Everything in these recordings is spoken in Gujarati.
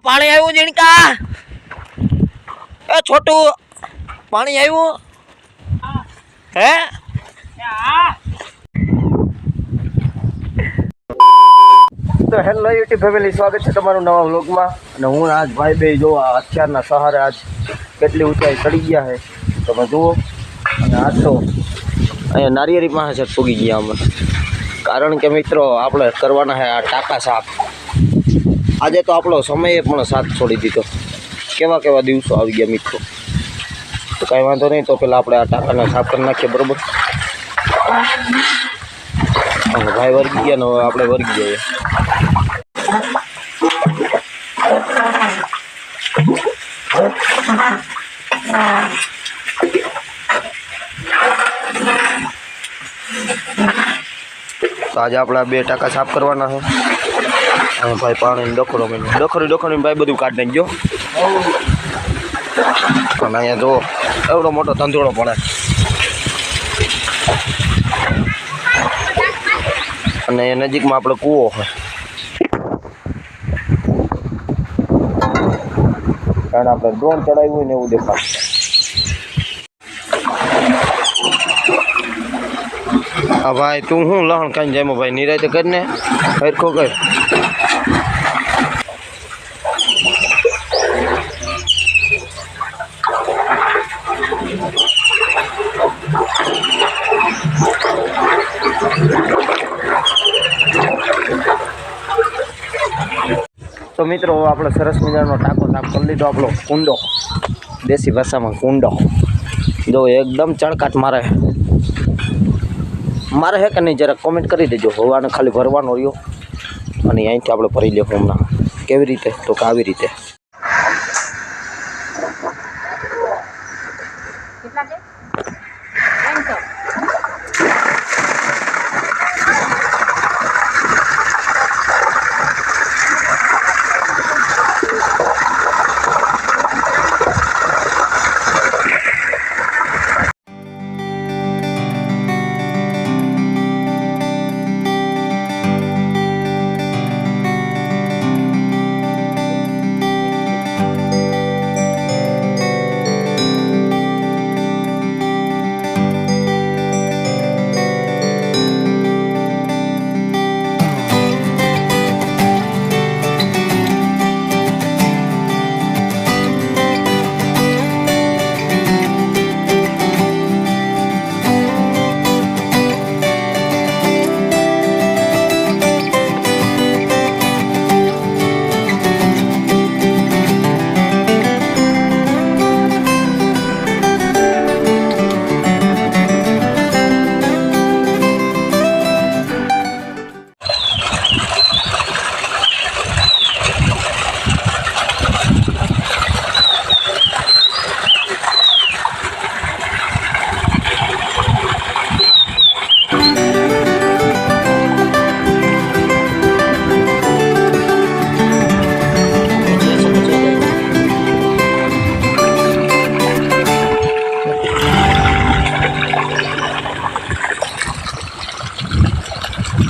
पानी आयु जिनका ए छोटू पानी आयु है तो हेलो यूट्यूब फैमिली स्वागत है તમારું નવા વ્લોગમાં અને હું આજ ભાઈ બે જો અત્યારના સહારે આજ કેટલી ઊંચાઈ ચડી ગયા છે તમે જુઓ અને આજ તો અહીંયા નારિયેરી પાસે છે પૂગી ગયા અમે કારણ કે મિત્રો આપણે કરવાના છે આ ટાંકા સાફ આજે તો આપણો સમયે પણ સાથ છોડી દીધો કેવા કેવા દિવસો આવી ગયા મિત્રો તો કાંઈ વાંધો નહીં તો પહેલાં આપણે આ ટાંકાને સાફ કરી નાખીએ બરાબર ભાઈ વર્ગી ગયા ને હવે આપણે વર્ગી જઈએ તો આજે આપણે બે ટાંકા સાફ કરવાના છે અને ભાઈ પાણી ડખોરી ભાઈ બધું કાઢી નાખજો અને અહીંયા જો એવડો મોટો ધંધોળો પડે અને એ નજીકમાં આપણે કૂવો છે કારણ આપણે ડ્રોન ચડાવ્યું હોય ને એવું દેખાય હા ભાઈ તું શું લહણ ખાઈને જાય ભાઈ નિરાતે કરીને હરખો કર તો મિત્રો આપણે સરસ મજાનો ટાંકો સાફ કરી લીધો આપણો કુંડો દેશી ભાષામાં કુંડો જો એકદમ ચળકાટ મારે હે કે નહીં જરાક કોમેન્ટ કરી દેજો હવાને ખાલી ભરવાનો રહ્યો અને અહીંથી આપણે ભરી લેવું હમણાં કેવી રીતે તો કે આવી રીતે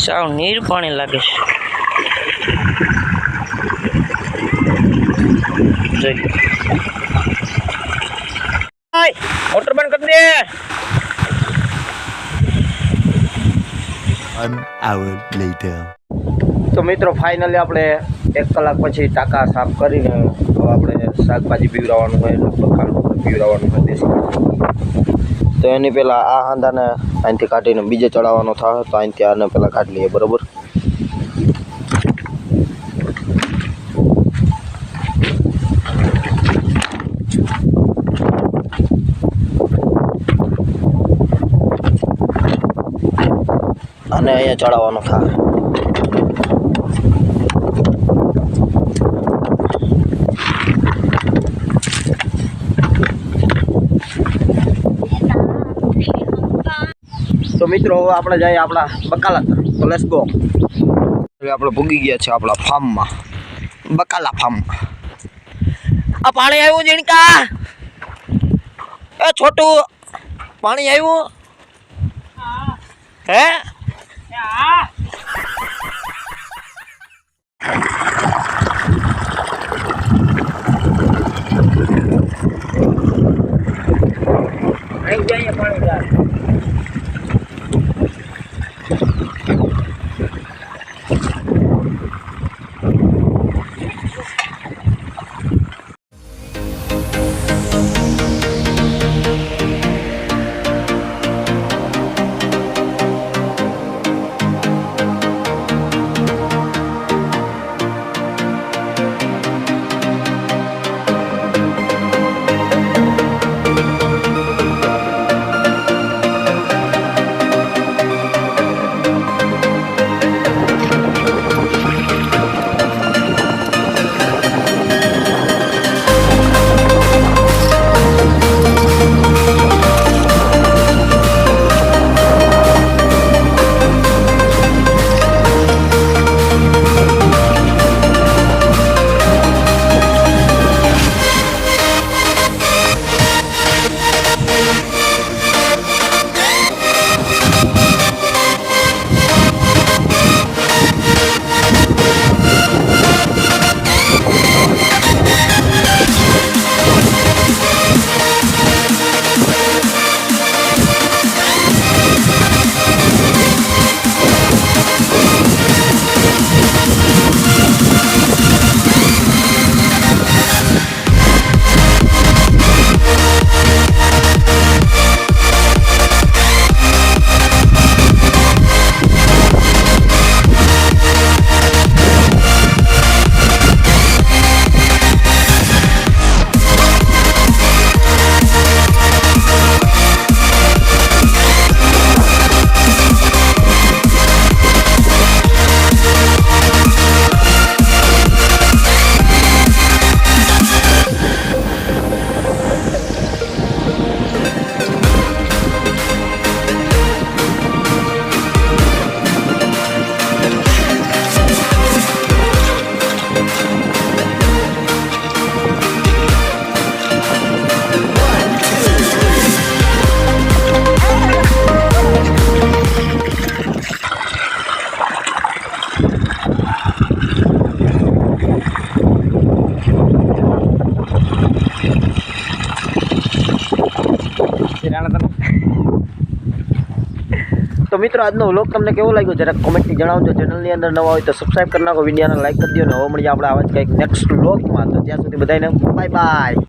સાવ નીર પાણી લાગે છે મોટર બંધ કરી દે તો મિત્રો ફાઇનલી આપણે 1 કલાક પછી ટાંકા સાફ કરીને આપણે શાકભાજી પીવડાવવાનું હોય લગભગ પીવડાવવાનું હોય દેશી તો એની પહેલાં આ હાંદાને અહીંથી કાઢીને બીજે ચડાવવાનો થાય તો અહીંથી આને પહેલાં કાઢી લઈએ બરાબર અને અહીંયા ચડાવવાનો થાય તો મિત્રો હવે આપણે જઈએ આપણા બકાલા તરફ તો લેટ્સ ગો હવે આપણે પૂગી ગયા છે આપણા ફાર્મમાં બકાલા ફાર્મમાં આ પાણી આવ્યું જીણકા એ છોટુ પાણી આવ્યું હે તો મિત્રો આજનો વ્લોગ તમને કેવો લાગ્યો જરાક કોમેન્ટથી જણાવજો. ચેનલની અંદર નવા હોય તો સબસ્ક્રાઈબ કરી નાખો, વિડીયોને લાઈક કરી દો. ને હવે મળીએ આપણે આવા જ કંઈક નેક્સ્ટ વ્લોગમાં. તો ત્યાં સુધી બધાને બાય બાય.